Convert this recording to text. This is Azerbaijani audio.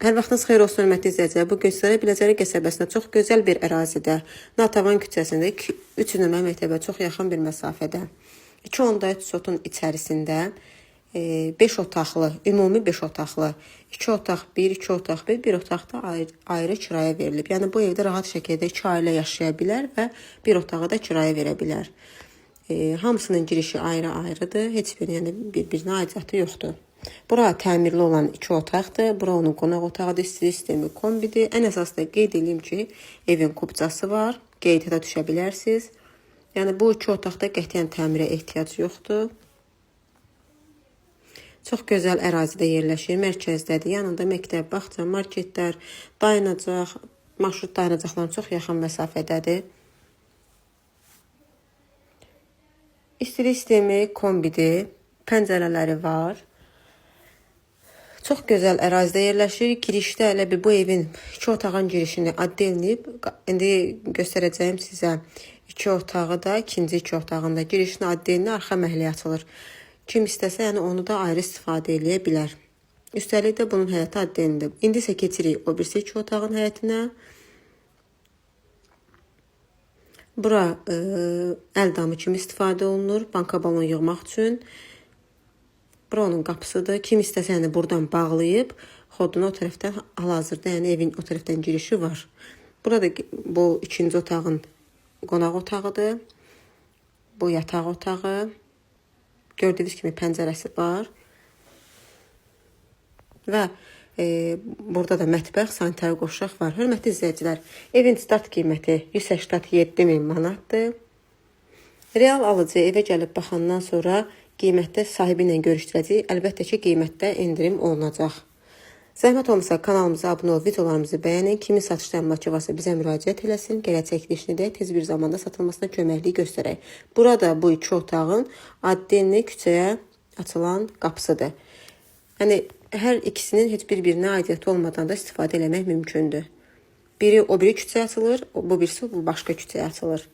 Hər vaxtınız xeyir olsun, hörmətli izləyicilər. Bu gün sizlərə Biləcəri qəsəbəsində çox gözəl bir ərazidə, Natəvan küçəsində 3 nömrə məktəbə çox yaxın bir məsafədə, 2 onda sotun içərisində 5 otaqlı, ümumi 5 otaqlı, 2 otaq 1, 2 otaq 1, 1 otaqda ayrı kiraya verilib. Yəni bu evdə rahat şəkildə 2 ailə yaşaya bilər və bir otağı da kiraya verə bilər. Hamısının girişi ayrı-ayrıdır. Heç bir bir-birinə aidiyyatı yoxdur. Bura təmirli olan 2 otaqdır. Bura onun qonaq otağıdır, sistemi kombidir. Ən əsas da qeyd edeyim ki, evin kubcası var. Qeydiyyata düşə bilərsiniz. Yəni bu 2 otaqda qətiyyən təmirə ehtiyac yoxdur. Çox gözəl ərazidə yerləşir, mərkəzdədir. Yanında məktəb, bağça, marketlər, dayanacaq, marşrut dayanacaqların çox yaxın məsafədədir. İstilik sistemi kombidir, pəncərələri var. Çox gözəl ərazidə yerləşir. Girişdə elə bir bu evin 2 otağın girişini addeləyib. İndi göstərəcəyim sizə 2 otağı da, ikinci 2 otağında girişini addeləyib, arxa məhəlləyə açılır. Kim istəsə, yəni onu da ayrı istifadə edə bilər. Üstəlik də bunun həyəti addelənib. İndi isə keçirik o birisi 2 otağın həyətinə. Bura əl damı kimi istifadə olunur, banka balon yığmaq üçün. Bura onun qapısıdır. Kim istəsə, yəni buradan bağlayıb, xodunu o tərəfdən hal-hazırda, yəni evin o tərəfdən girişi var. Burada bu ikinci otağın qonaq otağıdır. Bu yataq otağı. Gördüyünüz kimi pəncərəsi var. Və burada da mətbəx, sanitar qoşaq var. Hörmətli izləyicilər, evin start qiyməti 187.000 manatdır. Real alıcı evə gəlib baxandan sonra qiymətdə sahibi ilə görüşdürəcək. Əlbəttə ki, qiymətdə endirim olunacaq. Zəhmət olmasa kanalımıza abunə ol, videolarımızı bəyənin. Kimin satışdan motivası bizə müraciət eləsin. Gələk çəkilişini də tez bir zamanda satılmasına köməklik göstərək. Burada bu 2 otağın addelini küçəyə açılan qapısıdır. Yəni hər ikisinin heç bir-birinə aidiyyatı olmadan da istifadə eləmək mümkündür. Biri o biri küçəyə açılır, bu birisi bu başqa küçəyə açılır.